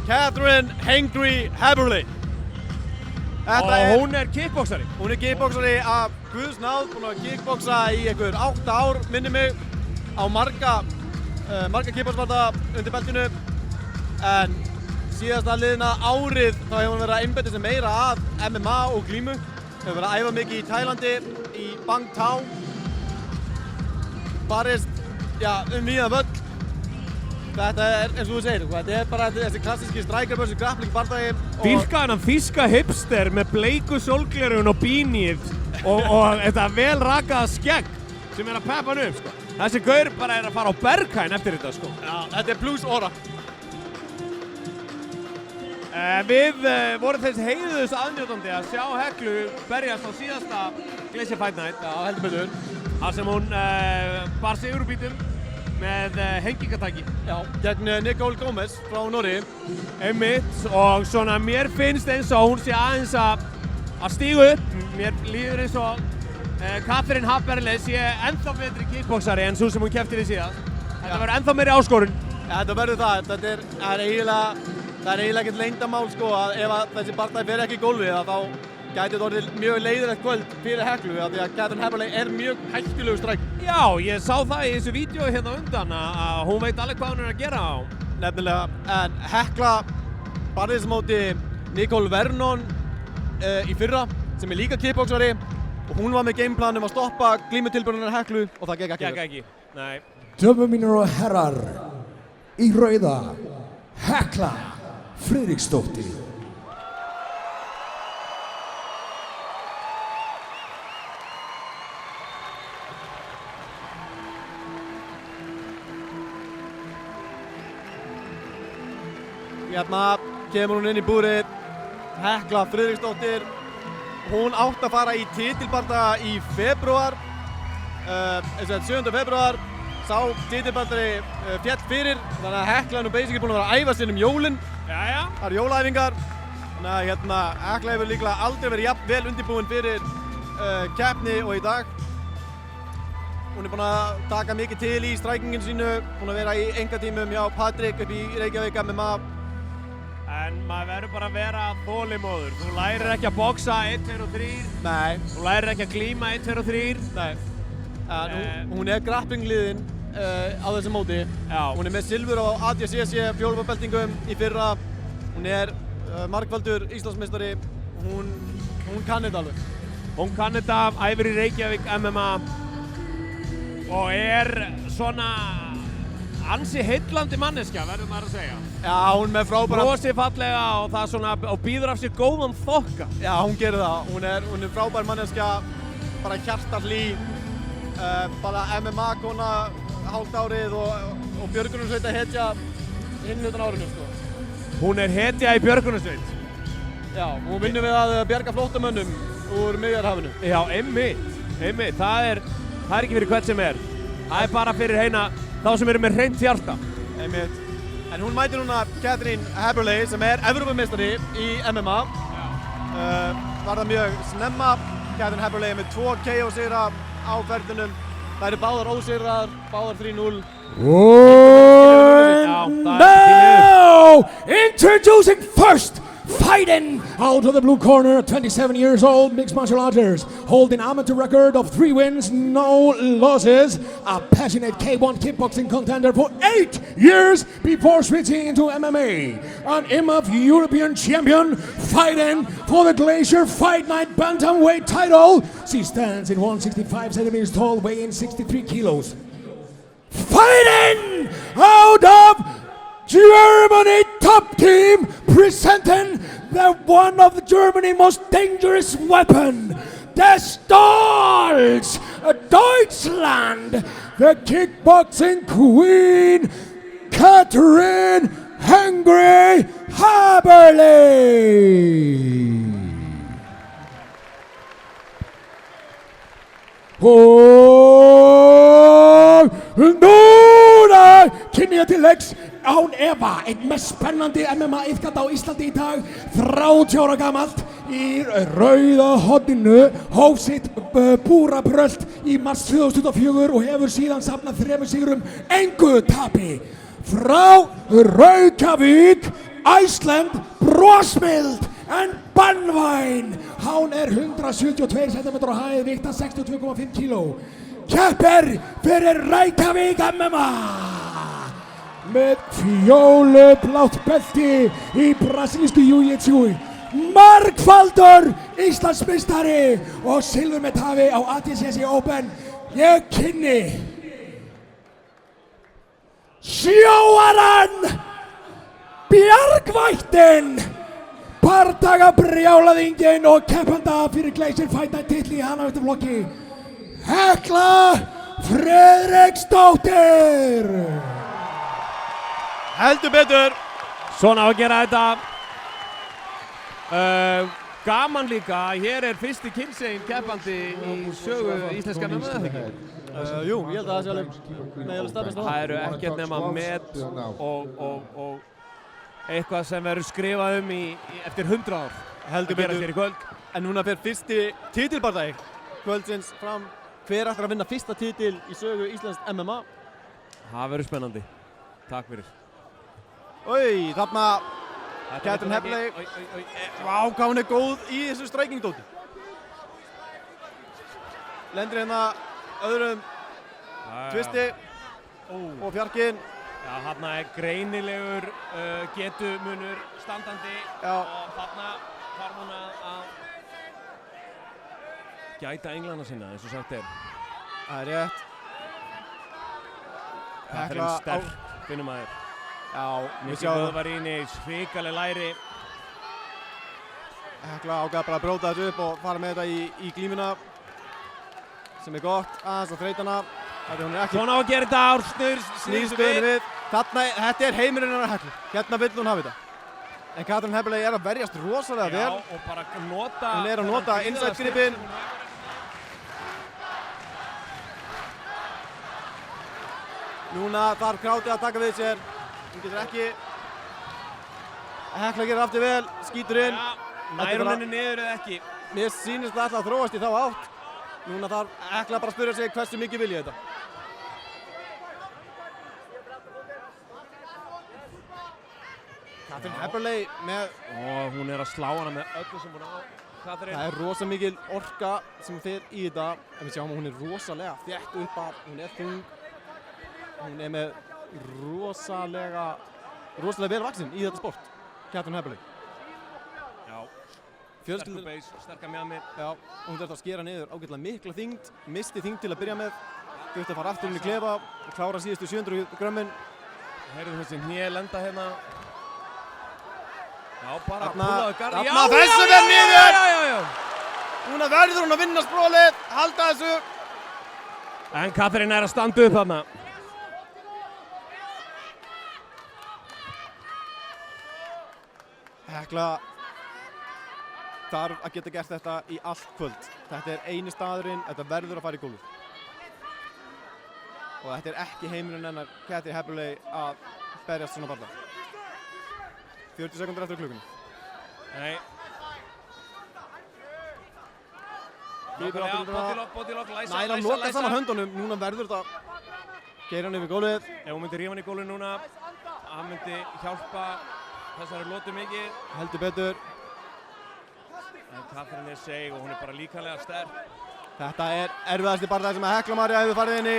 Catherine Hengri Haberle. Og hún kickboxari. Hún kickboxari af Guðs náð, búin að kickboxa í einhver 8 ár, minni mig, á marga kickboxbarda undir beltinu. En síðasta liðna árið þá hefur hún verið að einbeita sig meira að MMA og glímu. Hefur verið að æfa mikið í Tælandi, í Bang Tao. Barist, víðan völl. Þetta eins og þú segir, þetta bara þessi klassíski striker versus grappling bardagi. Dýrka þennan þýska hipster með bleiku sólgleraugun og bínið og þetta vel rakaða skegg sem að peppa hann upp, sko. Þessi gaur bara að fara á Berghain eftir þetta, sko. Já, þetta plus óra. Við vorum þess heiðuðust aðnjótandi að sjá Heklu berjast á síðasta Glacier Fight Night. Já, heldur betur. Þar sem hún bar sig úr bítum með hengingatæki. Já, gegn Nicole Gomez frá Noregi. Einmitt, og svona mér finnst eins og hún sé aðeins að stíga upp. Mér líður eins og Catherine Haberle sé ennþá betri kickboxari en svo sem hún keppti við síðan. Þetta verður ennþá meiri áskorun. Ja, þetta verður það. Það er eiginlega ekkert leyndamál, sko, að ef þessi bardagi fer ekki í gólfið þá gæti þetta orðið mjög leiðilegt kvöld fyrir Heklu, af því að Catherine Haberle mjög hættulegur stræk. Já, ég sá það í þessu vídeo hérna undan að hún veit alveg hvað hún að gera á. Nefnilega, en Hekla barðist móti Nicole Vernon í fyrra, sem líka kickboxari, og hún var með gameplanum að stoppa glímutilburðunar Heklu og það gekk ekki. Gekk ekki, nei. Dömur mínir og herrar, í rauða, Hekla Friðriksdóttir. Hérna kemur hún inn í búrið, Hekla Friðriksdóttir. Hún átti að fara í titilbardaga í febrúar, 7. febrúar. Sá titilbardagi féll fyrir, þannig að Hekla er nú basically búin að vera að æfa sér jólin. Jæja. Það eru jólaæfingar. Þannig að hérna, Hekla hefur líklega aldrei verið jafn vel undirbúin fyrir keppni og í dag. Hún er búin að taka mikið til í strækingin sínu, búin að vera í engatímum hjá Patrik upp í Reykjavík MMA. En maður verður bara að vera þolinmóður. Þú lærir ekki að boxa 1, 2 og 3. Nei. Þú lærir ekki að glíma 1, 2 og 3. Nei. Hún er grapplingliðin á þessu móti. Já. Hún er með silfur á ADCC fjólubeltingum í fyrra. Hún er margfaldur Íslandsmeistari. Hún kann þetta alveg. Hún kann þetta, æfir í Reykjavík MMA og er svona ansi heillandi manneskja, verður maður að segja. Já, hún er með frábæra... Brosir fallega og það svona, og býður af sér góðan þokka. Já, hún gerir það. Hún er frábær manneskja, bara hjartahlý, bara MMA-kona hálft árið og björgunarsveit hetja hinn utan árinu, sko. Hún er hetja í björgunarsveit. Já, hún vinnur við að bjarga flóttamönnum úr Miðjarðarhafinu. Já, einmitt. Það er ekki fyrir hvern sem er. Það er bara fyrir heina þá sem eru með hreint hjarta. Einmitt. En hún mætir núna Catherine Haberle sem er Evrópumeistari í MMA. Var það mjög snemma. Catherine Haberle með 2 KO sigra á ferðunum. Það eru báðar ósigraðar, báðar 3-0. And now, introducing first, fighting out of the blue corner, 27 years old, mixed martial artist, holding amateur record of 3 wins, no losses, a passionate K1 kickboxing contender for 8 years before switching into MMA, an IMMAF European champion, fighting for the Glacier Fight Night bantamweight title. She stands in 165 centimeters tall, weighing 63 kilos. Fighting out of Germany top team, presenting the one of Germany's most dangerous weapon, the Stahls, Deutschland, the kickboxing queen, Catherine Hengri Haberle. Og núna kynni ég til leiks án efa einn mest spennandi MMA-iðkall á Íslandi í dag, 30 ára gamalt, í rauða horninu, hóf sitt búrabrölt í mars 2024 og hefur síðan safnað 3 sigrum, engu tapi. Frá Reykjavík, Iceland brosmild en bannvæn. Hán 172 cm á hæð, viktar 62,5 kg. Keppir fyrir Reykjavík MMA með fjólublátt belti í brasilísku jiu-jitsu. Margfaldur Íslandsmeistari og silfurmedallahafi á ADCC Open. Ég kynni sjóarann, bjargvættinn, bardagabrjálaðinginn og keppanda fyrir Glacier Fight Night titli í hanaveitaflokki, Hekla Friðriksdóttir. Heldur betur. Svona á að gera þetta. Gaman líka, hér fyrsti kynsegin keppandi í sögu íslenska MMA. Jú, ég held að það sé alveg staðfest á það. Það eru ekkert nema met og eitthvað sem verður skrifað eftir 100 ár. Heldur að gerast betur. hér í kvöld. En núna fer fyrsti titilbardagi kvöldsins fram. Hver ætlar að vinna fyrsta titil í sögu íslenskt MMA? Það verður spennandi. Takk fyrir. Oi, þarna Catherine Heppley. Vá, hvað hún góð í þessu streikingdóti. Lendir hérna öðrum twisti og fjarkinn. Já, þarna greinilegur getumunur standandi. Já. Og þarna þarf hún að gæta englana sinna, eins og sagt Það rétt. Catherine sterk, finnum maður. Já, við Mikið sjáum vöðvaríni, hrikaleg læri. Hekla ákvað bara að bróta þessu upp og fara með þetta í glímuna. Sem gott, aðeins að þreyta hana. Hún ekki Svona á að gera þetta, snýr stöðunni við. Þetta heimurinn hennar Heklu. Hérna vill hún hafa þetta. En Catherine Heppley að verjast rosalega vel. Já, og bara nota... Hún að nota inside-gripinn. Núna þarf Krátið að taka við sér. Hún getur ekki. Hekla gerir aftur vel, skýtur inn. Nær hún henni niður eða ekki? Mér sýnist það alltaf að þróast í þá átt. Núna þarf Hekla bara að spyrja sig hversu mikið vil ég þetta. Catherine Heppley með... Og hún að slá hana með öllu sem hún á. Catherine. Það rosa mikil orka sem fer í þetta. En við sjáum að hún rosalega þétt upp af. Hún þung. Hún með rosalega vel vaxin í þetta sport. Catherine Heppley. Já. Fjölskyldur. Sterkur beis, sterkar mjami. Já, hún þurfti að skera niður ágætlega mikla þyngd. Misti þyngd til að byrja með. Þurfti að fara aftur inn í klefa og klára síðustu 700 grömmin. Heyrðu þessi hné lenda hérna. Já, bara Þarna, púlaðu garð. þarna, þessu vel niður! Já. Núna verður hún að vinna sprólið, halda þessu. En Catherine að standa upp þarna. Hekla þarf að geta gert þetta í allt kvöld. Þetta eini staðurinn, þetta verður að fara í gólfið. Og þetta ekki heimurinn hennar Catherine Heppley að berjast svona barða. 40 sekúndur eftir klukkunni. Nei. Bodilokk, læsa. Næra að loka saman höndunum, núna verður þetta geir hann yfir gólfið. Ef hún myndi rífa hann í gólfið núna, hann myndi hjálpa þessari lotu mikið. Heldur betur. En Catherine seig og hún bara líkamlega sterk. Þetta erfiðasti barðað sem að Hekla María hefur farið inn í.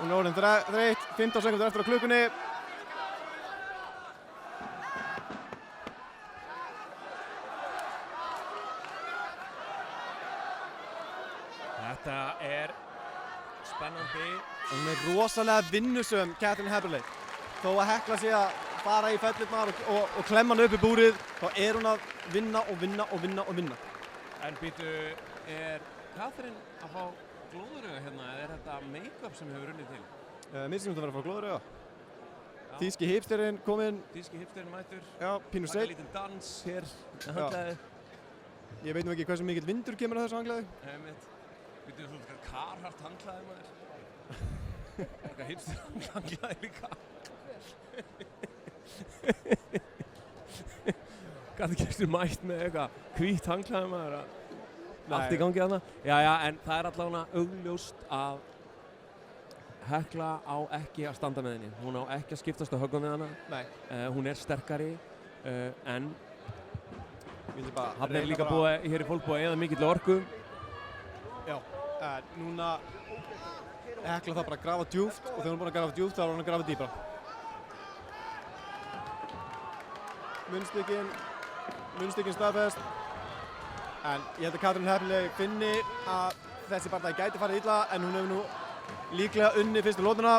Hún orðin þreytt, 15 sekúndur eftir á klukkunni. Þetta spennandi. Hún rosalega vinnusöm, Catherine Heppley. Þó að Hekla sé að fara í fellirnar og klemma hann upp í búrið, þá hún að vinna. En býtu, Catherine að fá glóðurauga hérna, eða þetta make-up sem hefur runnið til? Mér finnst að vera að fá glóðurauga. Þýski hipsterinn kominn. Þýski hipsterinn mættur. Já, pínu seint. Lítinn dans hér, handklæði. Ég veit nú ekki hversu mikill vindur kemur á þessu handklæði. Býtu, þú veist Carhartt handklæði maður. Eitthvað hipster handklæði líka. Gæti ekki mætt með eitthvað hvítt handklæði maður. Allt í gangi þarna. Já, en það allavega augljóst að Hekla á ekki að standa með henni. Hún á ekki að skiptast á höggum með hana. Nei. Hún er sterkari, en hann Hann líka búið hér í fólk búið að eða mikill orku. Já, núna Hekla það bara að grafa djúpt og þegar hún er búin að grafa djúpt þá er hún að grafa dýpra. Munnstykkin staðfest. En ég held að Katrín Heppileg finni að þessi bardagi gæti farið illa en hún hefur nú líklega unnið fyrstu lótuna.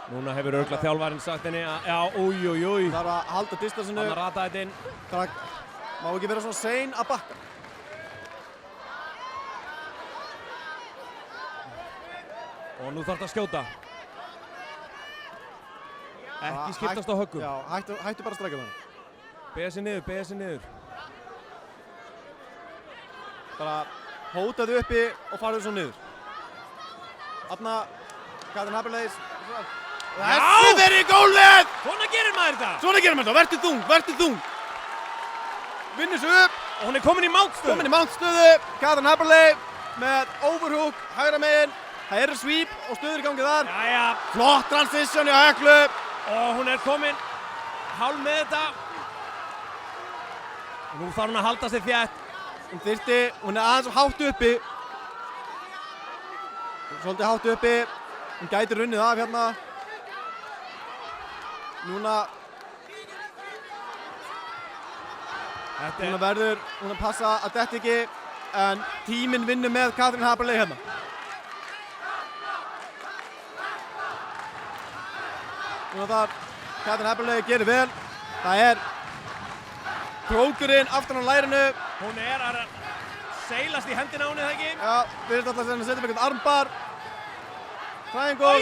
Núna hefur örugglega þjálfarinn sagt henni að já, új. Þarf að halda distansinu. Hann að rata þetta inn. Má ekki vera svona sein að bakka. Og nú þarf það að skjóta. Ekki skiptast á höggum. Já, hættu bara að strækja það. Beygja sig niður. Bara hótaðu uppi og farðu svo niður. Þarna, Katrín Heppileg. Þessi verið í gólfið! Svona gerir maður þetta! Svona gerir maður þetta, vertu þung. Vinnur sig upp. Og hún er komin í mántstöðu. Katrín Heppileg með overhook, hægra megin. Það eru sweep og stöður í gangi þar. Jæja. Flott transition hjá Heklu. Og hún er komin hálf með þetta. Og nú þarf hún að halda sig þétt. Hún er aðeins hátt uppi. Svolítið hátt uppi. Hún gæti runnið af hérna. Núna verður hún að passa að detta ekki. En tíminn vinnur með Katrín Heppileg hérna. Núna þar Katrín Heppileg gerir vel. Það er krókurinn aftan á lærinu. Hún er að seilast í hendina á henni, það ekki? Já, við erum alltaf að setja upp eitthvað armbar. Triangle. Oj!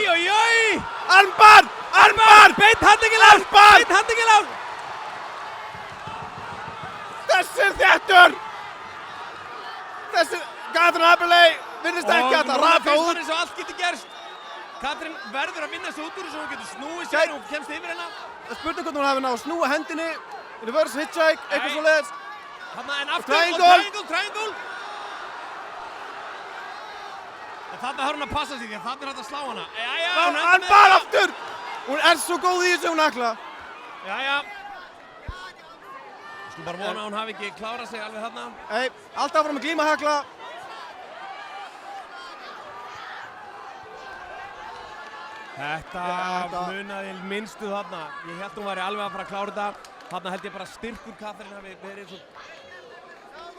Armbar! Beint handleggilátt! Þessi er þéttur! Katrín Heppileg virðist ekki að rata Og núna út. eins og allt getur gerst. Katrín verður að vinna sig út úr þessu, hún getur snúið sér og kemst yfir hennar. Það er spurning hvort hún hafi náð að snúa hendinni. Reverse hitchhike, eitthvað svoleiðis. En aftur Triangle. og triangle. En þarna har hún að passa sig því að þarna er hægt að slá hana. Jæja, hún endur með Armbar þetta. aftur! Hún er svo góð í þessu, hún Hekla. Jæja. Skulum bara vona að hún hafi ekki klárað sig alveg þarna. Nei, alltaf áfram að glíma Hekla. Þetta munaði minnstu þarna. Ég held hún væri alveg að fara að klára þetta. Þarna held ég bara styrkur Katrín hafi verið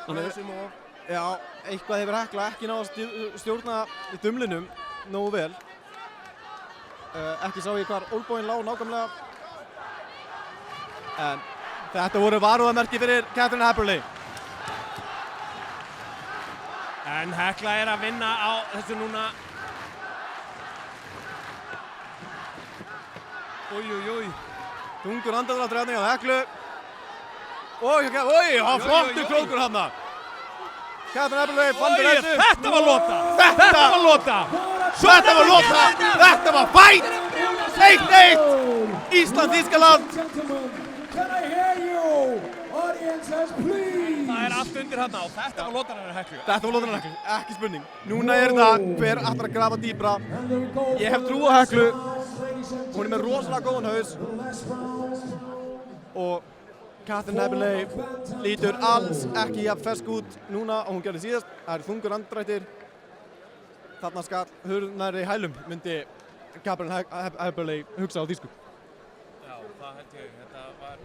svo þessum og... Já, eitthvað hefur Hekla ekki náð að stjórna í dumlinum nógu vel. Ekki sá ég hvar olnboginn lá nákvæmlega. En þetta voru varúðarmerki fyrir Katrín Heppileg. En Hekla er að vinna á þessu núna. Oj. Þungur andardráttur hérna hjá Heklu. Flottur krókur hérna. Katrín Heppileg fann fyrir þessu. Þetta var lota! Þetta var fight! 1-1! Ísland-Þýskaland. Can I hear you? Audiences, please! Það er allt undir hérna og þetta var lotan hennar Heklu. Þetta var lotan hennar Heklu, ekki spurning. Núna er það hver ætlar að grafa dýpra. Ég hef trú á Heklu. Hún er með rosalega góðan haus. Og Katrín Heppileg lítur alls ekki jafn fersk út núna og hún gerði síðast. Það eru þungur andardrættir. Þarna skal hurðnæri hælum, myndi Katrín Heppileg hugsa á þýsku. Já, það held ég. Þetta var...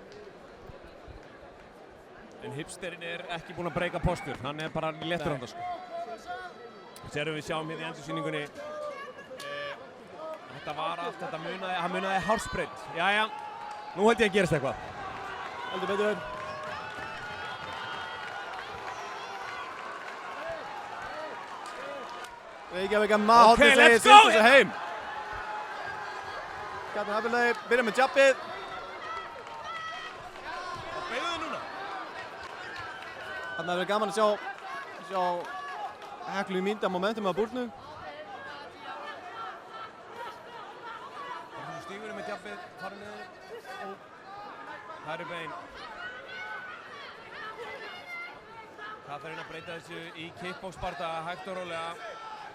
En hipsterinn er ekki búinn að breyka postur. Hann er bara léttur handa, sko. Sérum við sjáum hérna í endursýningunni. Þetta var allt, hann munaði hársbreytt. Jæja, nú held ég að gerist eitthvað. Heldur betur. Reykjavík að maður segir syndu sig heim. Katrín Heppileg byrjar með jabbið. Og beigðu þið núna. Þarna verður gaman að sjá Heklu mynda momentum á búrnu. Stígurinn með jabbið, farið niður og hægri bein. Það þarf að breyta þessu í kickbox bardaga hægt og rólega.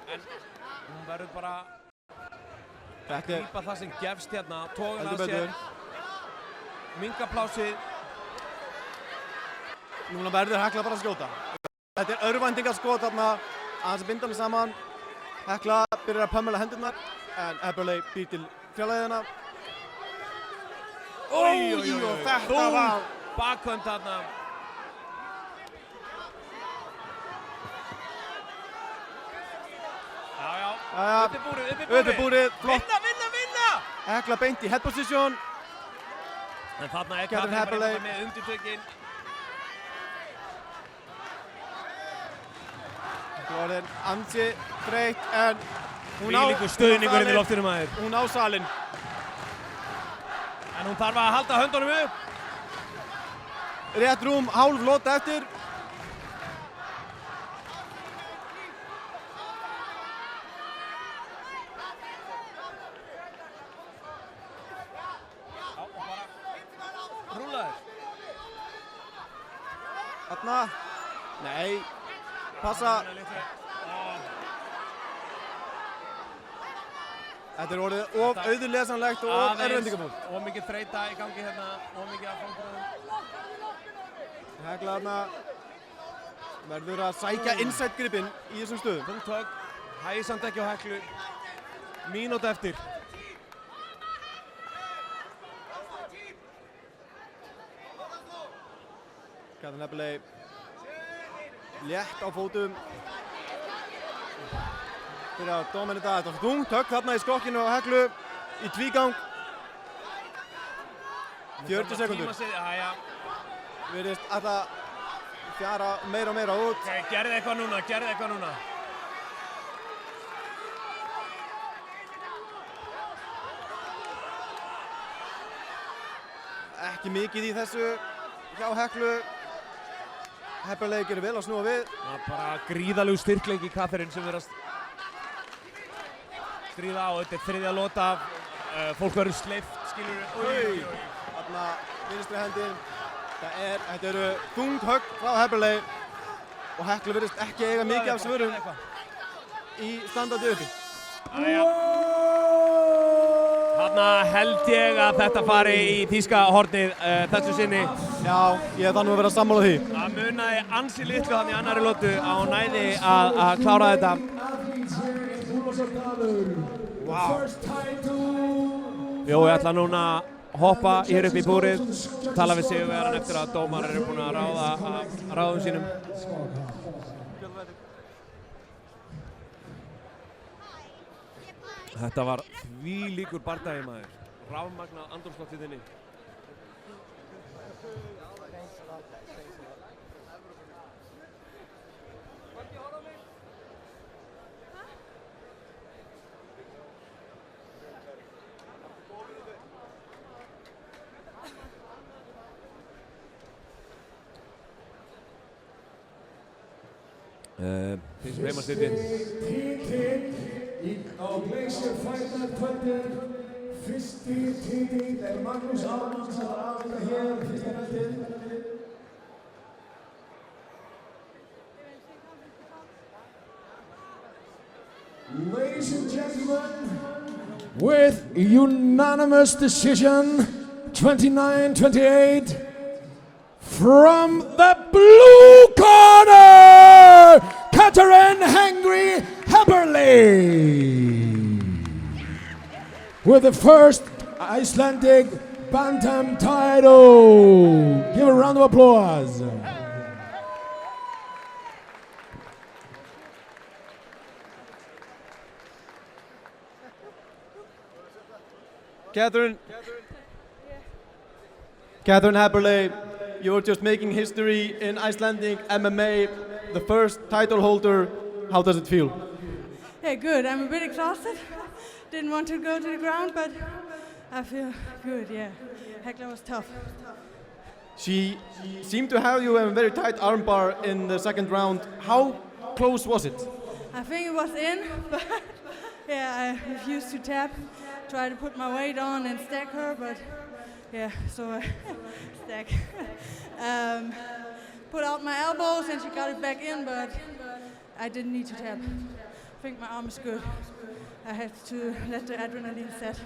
En hún verður bara Þetta er grípa það sem gefst hérna, tógan heldur að sér, betur. minga plásið. Núna verður Hekla bara að skjóta. Þetta er örvæntingarskot þarna, aðeins að binda hann saman. Hekla byrjar að pömmela hendurnar, en Eberle býr til fjarlæðina. Og þetta var Bakhönd þarna. Já, uppi búrið, flott. Vinna! Hekla beint í head position. En þarna er Catherine Katrín bara Eberle. með undirtökin. Þetta var orðin ansi þreytt, en Þvílíkur stuðningurinn í loftinu maður. Hún á salinn. En hún þarf að halda höndunum upp. Rétt rúm, hálf lota eftir. Rúlaður. Þarna. Nei. Passa. Þetta er orðið of auðurlesanlegt og of erfendingamál. Og mikið þreyta í gangi hérna, og mikið af fangbröðum. Hekla þarna verður að sækja inside gripinn í þessum stöðum. Þungt högg, hægir samt ekki á Heklu. Mínúta eftir. Catherine Eberle létt á fótum. Fyrir að dóminn þetta, þetta var þungt högg þarna í skokkinu á Heklu í tvígang. 40 sekundur. Virðist að fjara meira og meira út. Gerðu eitthvað núna. Ekki mikið í þessu hjá Heklu. Eberle gerir vel að snúa við. Það er bara gríðalegur styrkleiki í Katrín sem verðast stríða á. Þetta er þriðja lota af fólk verður sleift, skilur við. Þarna vinstri hendin. Þetta eru þung högg frá Eberle og Hekla virðist ekki eiga mikið af svörum í standandi uppi. Þarna held ég að þetta fari í þýska hornið þessu sinni. Já, ég þarf nú að vera sammála því. Það munaði ansi litlu þannig í annari lotu að hún næði að klára þetta. Wow. Jó, ég ætla núna að hoppa hér upp í búrið, tala við sigurvegarann eftir að dómarar eru búin að ráða ráðum sínum. Þetta var þvílíkur bardagi maður. Rafmagnað andrúmsloftið inni. Þeir sem heima sittin. Á Glacier Fighter kvöldir, fyrsti titill er Magnús Ármanns að afhenda hér fyrsta veldið. Ladies and gentlemen, with unanimous decision, 29-28, from the blue corner, Catherine Hangry Eberle, with the first Icelandic Bantam title. Give a round of applause. Catherine Eberle, you're just making history in Icelandic MMA, the first title holder. How does it feel? Yeah, good. I'm a bit exhausted. Didn't want to go to the ground, but I feel good, yeah. Hekla was tough. She seemed to have you in a very tight armbar in the second round. How close was it? I think it was in, but yeah, I refused to tap. Tried to put my weight on and stack her, but yeah, so stack. Put out my elbows and she got it back in, but I didn't need to tap. think my arm is good. I had to let the adrenaline set.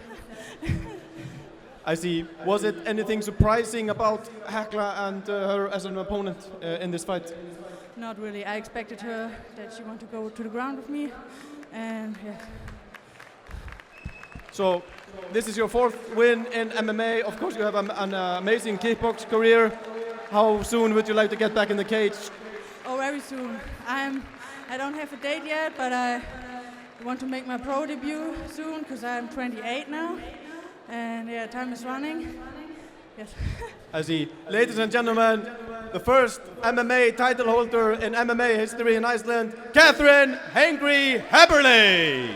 I see. Was it anything surprising about Hekla and her as an opponent in this fight? Not really. I expected her that she wanted to go to the ground with me, and yeah. So, this is your 4th win in MMA. Of course, you have an amazing kickbox career. How soon would you like to get back in the cage? Oh, very soon. I don't have a date yet, but I want to make my pro debut soon because I'm 28 now, and yeah, time is running. Yes. I see. Ladies and gentlemen, the first MMA title holder in MMA history in Iceland, Catherine Hengri Haberle.